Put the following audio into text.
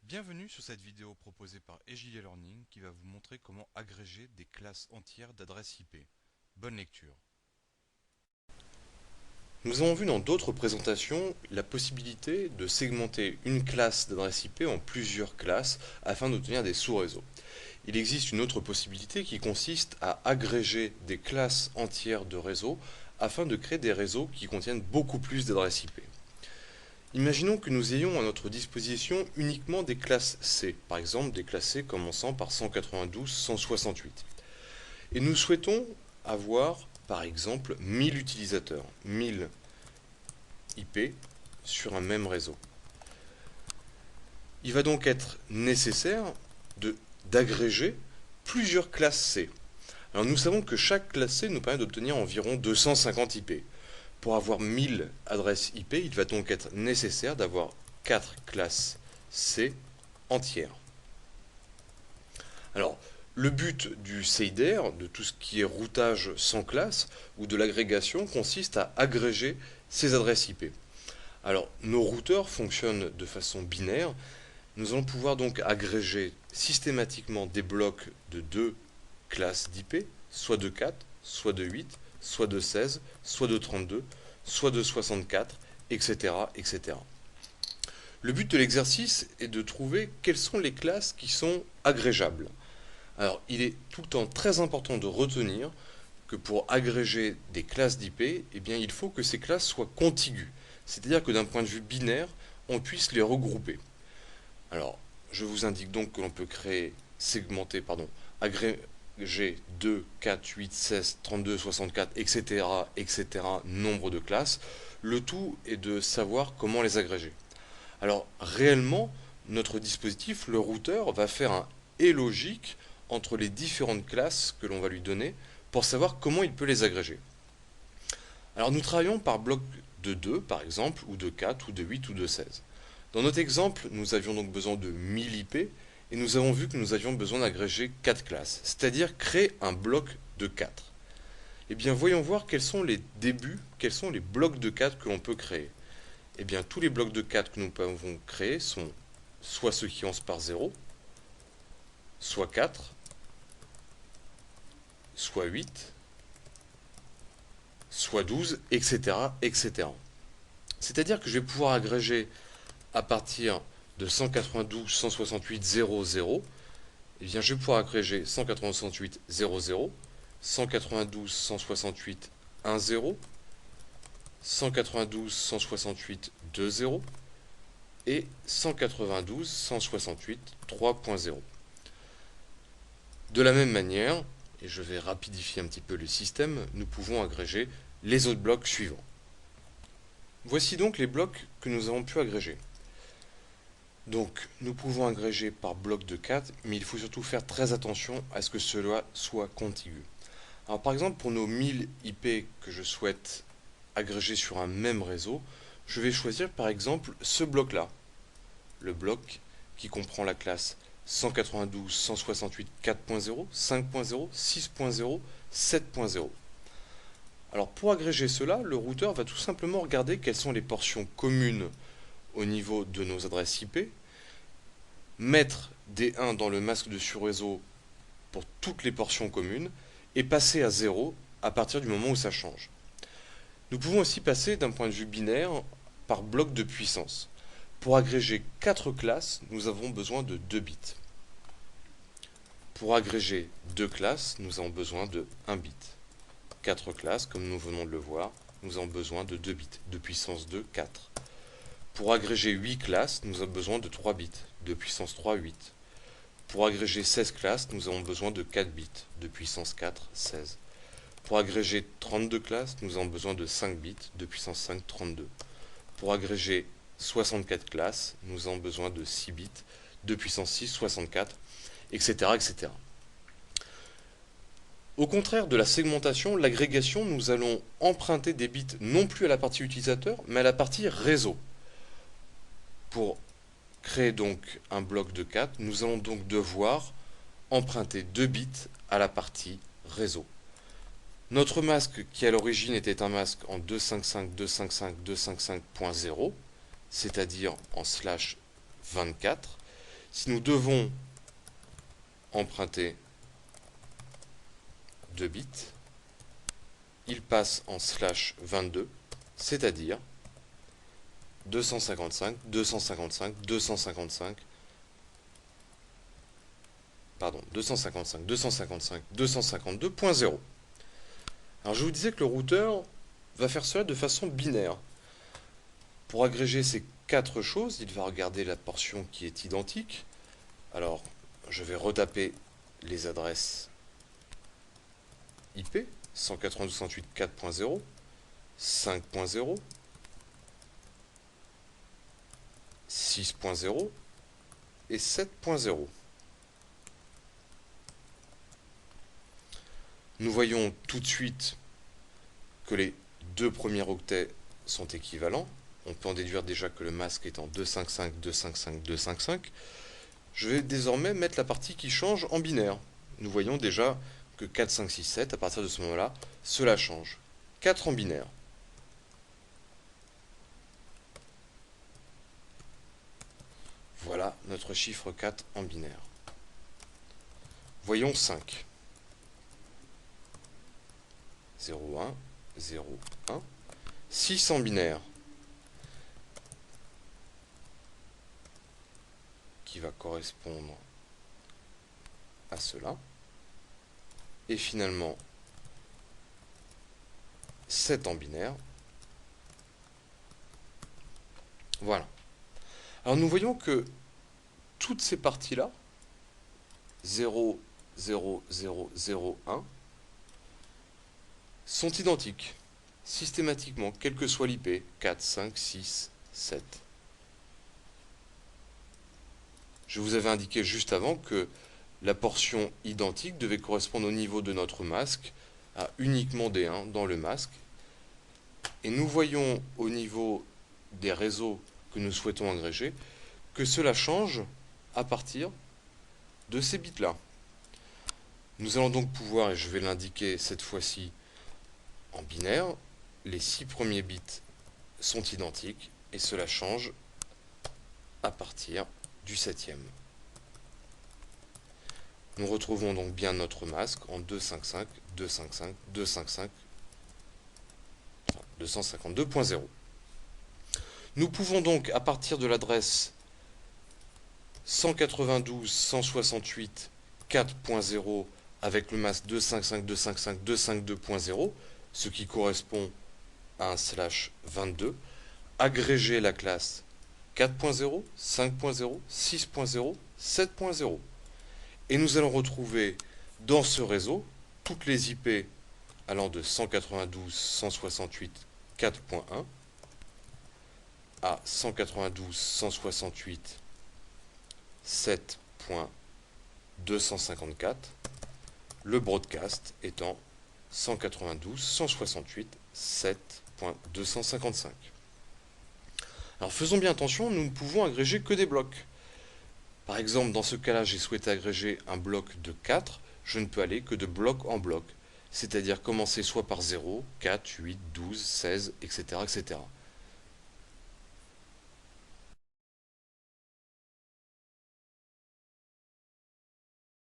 Bienvenue sur cette vidéo proposée par EJA Learning qui va vous montrer comment agréger des classes entières d'adresses IP. Bonne lecture. Nous avons vu dans d'autres présentations la possibilité de segmenter une classe d'adresse IP en plusieurs classes afin d'obtenir des sous-réseaux. Il existe une autre possibilité qui consiste à agréger des classes entières de réseaux afin de créer des réseaux qui contiennent beaucoup plus d'adresses IP. Imaginons que nous ayons à notre disposition uniquement des classes C, par exemple des classes C commençant par 192.168. Et nous souhaitons avoir, par exemple, 1000 utilisateurs, 1000 IP sur un même réseau. Il va donc être nécessaire d'agréger plusieurs classes C. Alors nous savons que chaque classe C nous permet d'obtenir environ 250 IP. Pour avoir 1000 adresses IP, il va donc être nécessaire d'avoir 4 classes C entières. Alors, le but du CIDR, de tout ce qui est routage sans classe, ou de l'agrégation, consiste à agréger ces adresses IP. Alors, nos routeurs fonctionnent de façon binaire. Nous allons pouvoir donc agréger systématiquement des blocs de 2 classes d'IP, soit de 4, soit de 8, soit de 16, soit de 32, soit de 64, etc., etc. Le but de l'exercice est de trouver quelles sont les classes qui sont agrégeables. Alors, il est tout le temps très important de retenir que pour agréger des classes d'IP, eh bien, il faut que ces classes soient contiguës. C'est-à-dire que d'un point de vue binaire, on puisse les regrouper. Alors, je vous indique donc que l'on peut agréger 2, 4, 8, 16, 32, 64, etc., etc., nombre de classes. Le tout est de savoir comment les agréger. Alors, réellement, notre dispositif, le routeur, va faire un et logique entre les différentes classes que l'on va lui donner pour savoir comment il peut les agréger. Alors nous travaillons par bloc de 2 par exemple, ou de 4, ou de 8, ou de 16. Dans notre exemple, nous avions donc besoin de 1000 IP et nous avons vu que nous avions besoin d'agréger 4 classes, c'est-à-dire créer un bloc de 4. Eh bien voyons voir quels sont les débuts, quels sont les blocs de 4 que l'on peut créer. Eh bien tous les blocs de 4 que nous pouvons créer sont soit ceux qui commencent par 0, soit 4, soit 8, soit 12, etc., etc. C'est-à-dire que je vais pouvoir agréger à partir de 192.168.0.0, eh bien je vais pouvoir agréger 192.168.0.0, 192.168.1.0, 192.168.2.0 et 192.168.3.0. De la même manière, et je vais rapidifier un petit peu le système, nous pouvons agréger les autres blocs suivants. Voici donc les blocs que nous avons pu agréger. Donc, nous pouvons agréger par bloc de 4, mais il faut surtout faire très attention à ce que cela soit contigu. Alors, par exemple, pour nos 1000 IP que je souhaite agréger sur un même réseau, je vais choisir par exemple ce bloc-là. Le bloc qui comprend la classe 192.168.4.0, 5.0, 6.0, 7.0. Alors pour agréger cela, le routeur va tout simplement regarder quelles sont les portions communes au niveau de nos adresses IP, mettre des 1 dans le masque de surréseau pour toutes les portions communes et passer à 0 à partir du moment où ça change. Nous pouvons aussi passer d'un point de vue binaire par bloc de puissance. Pour agréger 4 classes, nous avons besoin de 2 bits. Pour agréger 2 classes, nous avons besoin de 1 bit. 4 classes, comme nous venons de le voir, nous avons besoin de 2 bits. De puissance 2, 4. Pour agréger 8 classes, nous avons besoin de 3 bits. De puissance 3, 8. Pour agréger 16 classes, nous avons besoin de 4 bits. De puissance 4, 16. Pour agréger 32 classes, nous avons besoin de 5 bits. De puissance 5, 32. Pour agréger 64 classes, nous avons besoin de 6 bits. De puissance 6, 64, etc., etc. Au contraire de la segmentation, l'agrégation, nous allons emprunter des bits non plus à la partie utilisateur, mais à la partie réseau. Pour créer donc un bloc de 4, nous allons donc devoir emprunter 2 bits à la partie réseau. Notre masque, qui à l'origine était un masque en 255.255.255.0, c'est-à-dire en slash 24, Si nous devons emprunter 2 bits, il passe en slash 22, c'est-à-dire 255, 255, 255, pardon, 255, 255, 252.0. Alors je vous disais que le routeur va faire cela de façon binaire. Pour agréger ces 4 choses, il va regarder la portion qui est identique. Alors, je vais retaper les adresses IP, 192.168.4.0, 5.0, 6.0 et 7.0. Nous voyons tout de suite que les deux premiers octets sont équivalents. On peut en déduire déjà que le masque est en 255, 255, 255. Je vais désormais mettre la partie qui change en binaire. Nous voyons déjà que 4, 5, 6, 7, à partir de ce moment-là, cela change. 4 en binaire. Voilà notre chiffre 4 en binaire. Voyons 5. 0, 1, 0, 1. 6 en binaire. Qui va correspondre à cela. Et finalement, 7 en binaire. Voilà. Alors nous voyons que toutes ces parties-là, 0, 0, 0, 0, 1, sont identiques, systématiquement, quel que soit l'IP, 4, 5, 6, 7. Je vous avais indiqué juste avant que la portion identique devait correspondre au niveau de notre masque à uniquement des 1 dans le masque. Et nous voyons au niveau des réseaux que nous souhaitons agréger que cela change à partir de ces bits-là. Nous allons donc pouvoir, et je vais l'indiquer cette fois-ci en binaire, les 6 premiers bits sont identiques et cela change à partir du 7e. Nous retrouvons donc bien notre masque en 255, 255, 255, 252.0. Nous pouvons donc, à partir de l'adresse 192.168.4.0 avec le masque 255, 255, 252.0, ce qui correspond à un slash 22, agréger la classe 4.0, 5.0, 6.0, 7.0. Et nous allons retrouver dans ce réseau toutes les IP allant de 192.168.4.1 à 192.168.7.254, le broadcast étant 192.168.7.255. Alors faisons bien attention, nous ne pouvons agréger que des blocs. Par exemple, dans ce cas-là, j'ai souhaité agréger un bloc de 4, je ne peux aller que de bloc en bloc, c'est-à-dire commencer soit par 0, 4, 8, 12, 16, etc., etc.